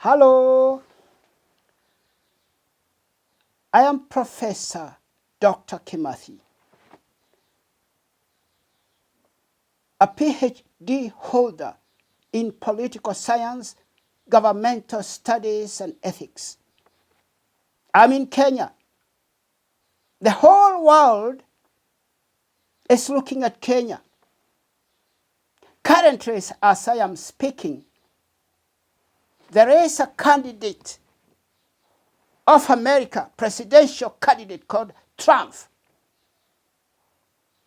Hello, I am Professor Dr. Kimathi, a PhD holder in political science, governmental studies, and ethics. I'm in Kenya. The whole world is looking at Kenya. Currently, as I am speaking, there is a candidate of America, presidential candidate called Trump.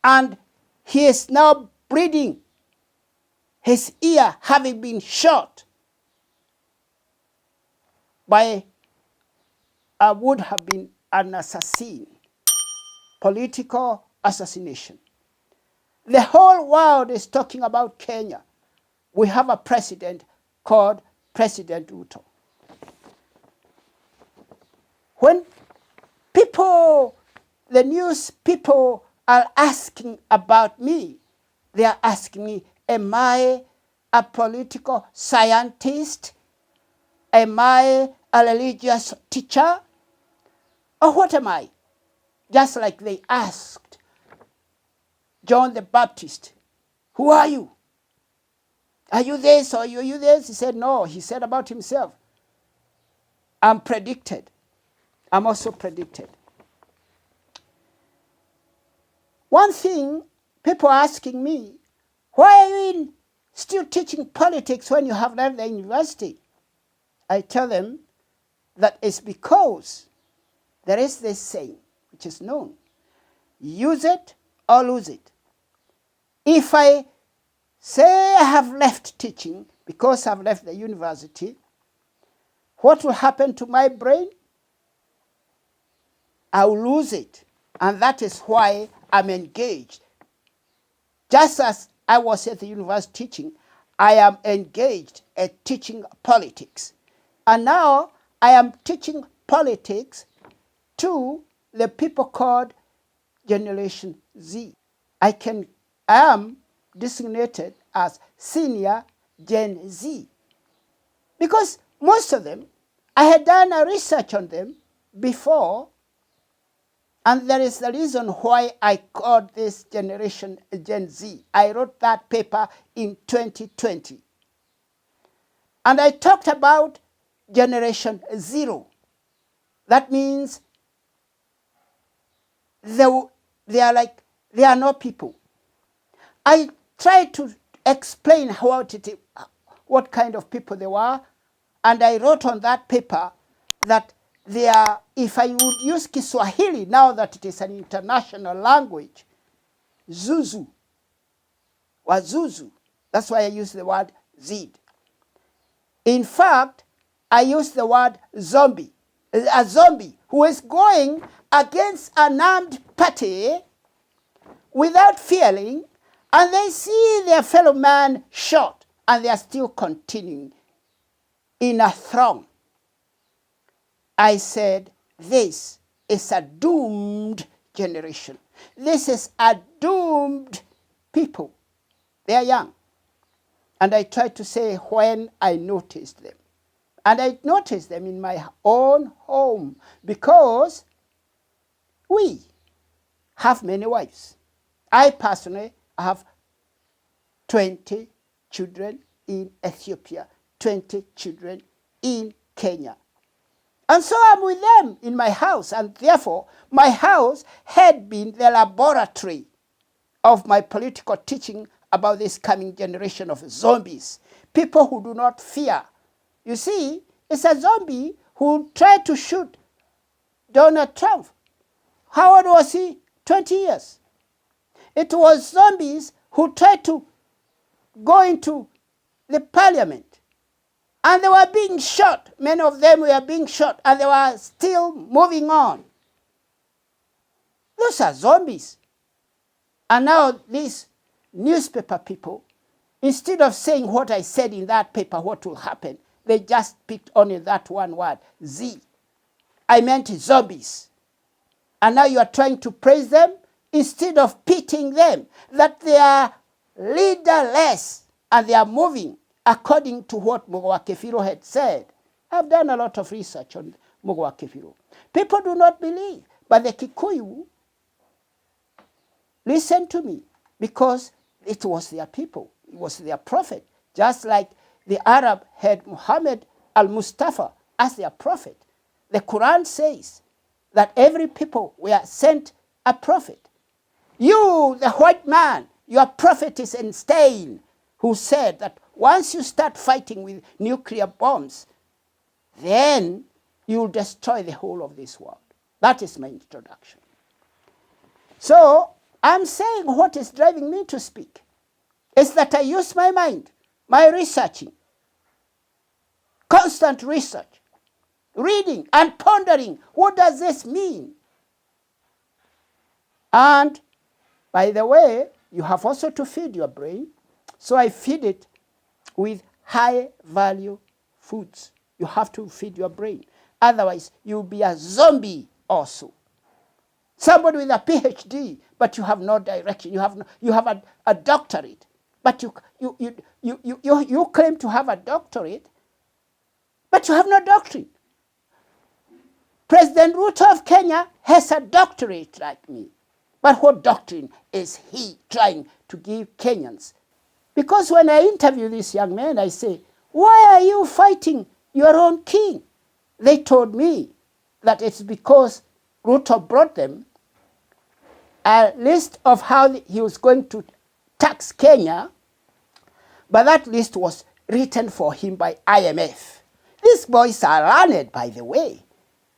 And he is now bleeding his ear, having been shot by would have been an assassin, political assassination. The whole world is talking about Kenya. We have a president called President Ruto. When people, the news people are asking about me, they are asking me, am I a political scientist? Am I a religious teacher? Or what am I? Just like they asked John the Baptist, who are you? Are you this or are you this? He said, no. He said about himself, I'm predicted. I'm also predicted. One thing, people are asking me, why are you still teaching politics when you have left the university? I tell them that it's because there is this saying, which is known, use it or lose it. If I say I have left teaching because I've left the university, what will happen to my brain? I will lose it. And that is why I'm engaged. Just as I was at the university teaching, I am engaged at teaching politics. And now I am teaching politics to the people called Generation Z. I am designated as Senior Gen Z. Because most of them, I had done a research on them before, and there is the reason why I called this Generation Gen Z. I wrote that paper in 2020. And I talked about Generation Zero. That means they are not people. I tried to explain what kind of people they were, and I wrote on that paper that they are, if I would use Kiswahili now that it is an international language, Zuzu, Wazuzu. That's why I use the word Zid. In fact, I use the word zombie, a zombie who is going against an armed party without fearing, and they see their fellow man shot, and they are still continuing in a throng. I said, this is a doomed generation. This is a doomed people. They are young. And I tried to say when I noticed them. And I noticed them in my own home because we have many wives. I personally have 20 children in Ethiopia, 20 children in Kenya. And so I'm with them in my house, and therefore my house had been the laboratory of my political teaching about this coming generation of zombies, people who do not fear. You see, it's a zombie who tried to shoot Donald Trump. How old was he? 20 years. It was zombies who tried to go into the parliament. And they were being shot. Many of them were being shot, and they were still moving on. Those are zombies. And now these newspaper people, instead of saying what I said in that paper, what will happen, they just picked only that one word, Z. I meant zombies. And now you are trying to praise them instead of pitying them, that they are leaderless and they are moving according to what Mūgo had said. I've done a lot of research on Mūgo wa Kībirū. People do not believe, but the Kikuyu listen to me because it was their people. It was their prophet. Just like the Arab had Muhammad al-Mustafa as their prophet. The Quran says that every people were sent a prophet. You, the white man, your prophet is Einstein, who said that once you start fighting with nuclear bombs, then you'll destroy the whole of this world. That is my introduction. So I'm saying what is driving me to speak is that I use my mind, my researching, constant research, reading and pondering, what does this mean? And by the way, you have also to feed your brain. So I feed it with high value foods. You have to feed your brain. Otherwise, you'll be a zombie also. Somebody with a PhD, but you have no direction. You have a doctorate, but you claim to have a doctorate, but you have no doctrine. President Ruto of Kenya has a doctorate like me. But what doctrine is he trying to give Kenyans? Because when I interview this young man, I say, why are you fighting your own king? They told me that it's because Ruto brought them a list of how he was going to tax Kenya, but that list was written for him by IMF. These boys are learned, by the way.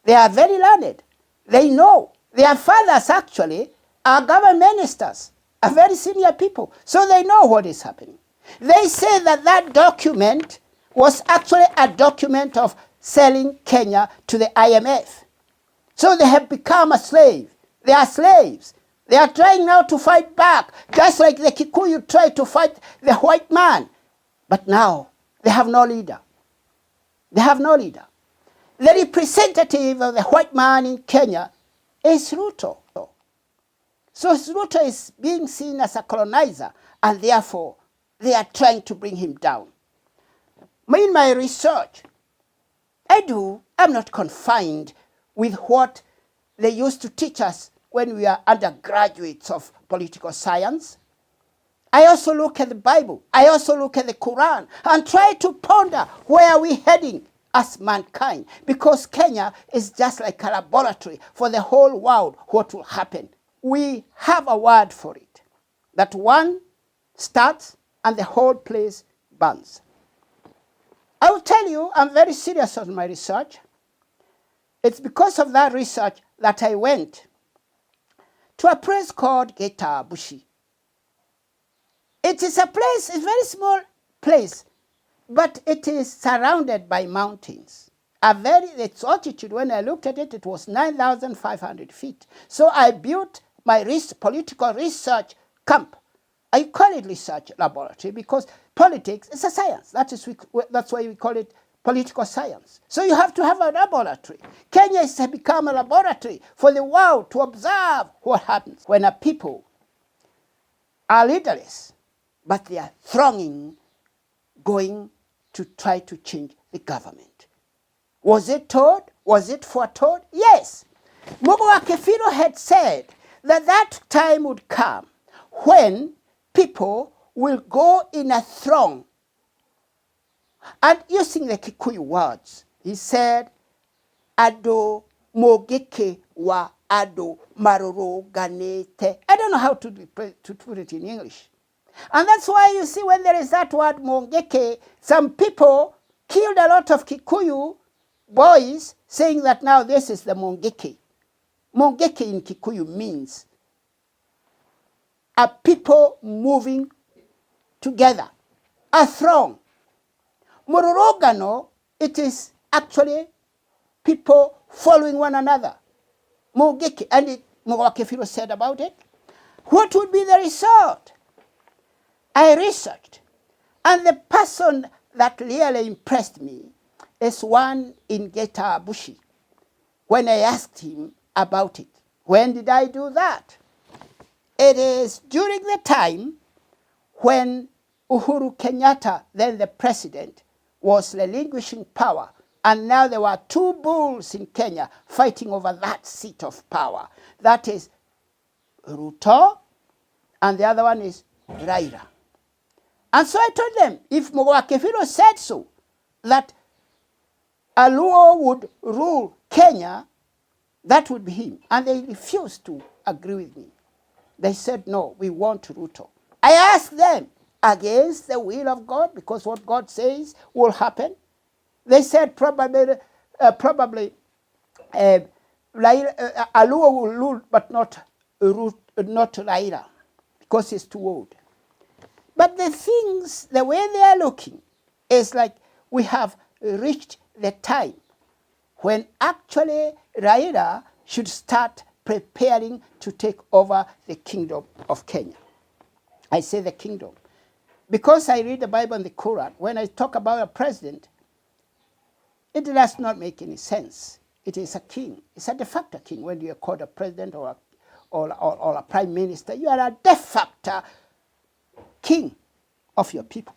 They are very learned. They know. Their fathers actually are government ministers, are very senior people, so they know what is happening. They say that that document was actually a document of selling Kenya to the IMF. So they have become a slave. They are slaves. They are trying now to fight back, just like the Kikuyu tried to fight the white man. But now they have no leader. They have no leader. The representative of the white man in Kenya is Ruto. So Ruto is being seen as a colonizer, and therefore they are trying to bring him down. In my research, I'm not confined with what they used to teach us when we were undergraduates of political science. I also look at the Bible. I also look at the Quran and try to ponder where are we heading as mankind, because Kenya is just like a laboratory for the whole world, what will happen. We have a word for it, that one starts and the whole place burns. I will tell you, I'm very serious on my research. It's because of that research that I went to a place called Gīkūyū. It is a place, it's a very small place, but it is surrounded by mountains. Its altitude, when I looked at it, it was 9,500 feet. So I built my political research camp. I call it research laboratory because politics is a science. That's why we call it political science. So you have to have a laboratory. Kenya has become a laboratory for the world to observe what happens when a people are leaderless, but they are thronging, going to try to change the government. Was it told? Was it foretold? Yes. Mūgo wa Kībirū had said that time would come when people will go in a throng. And using the Kikuyu words, he said, Ado mogeke wa ado maroro ganete. I don't know how to put it in English. And that's why you see when there is that word mongeke, some people killed a lot of Kikuyu boys saying that now this is the mongeke. Mongeke in Kikuyu means a people moving together, a throng. Mururogano, it is actually people following one another. Mongeke, and Mūgo wa Kībirū said about it. What would be the result? I researched, and the person that really impressed me is one in Gīkūyū. When I asked him about it, when did I do that? It is during the time when Uhuru Kenyatta, then the president, was relinquishing power And now there were two bulls in Kenya fighting over that seat of power. That is Ruto, and the other one is Raila. And so I told them, if Mūgo Kibirū said so, that a Luo would rule Kenya, that would be him. And they refused to agree with me. They said, no, we want Ruto. I asked them, against the will of God, because what God says will happen. They said probably Aluo will rule, but not Raila, because he's too old. But the things, the way they are looking, is like we have reached the time when actually Raila should start preparing to take over the kingdom of Kenya. I say the kingdom, because I read the Bible and the Quran. When I talk about a president, it does not make any sense. It is a king. It's a de facto king. When you are called a president or a prime minister, you are a de facto king of your people.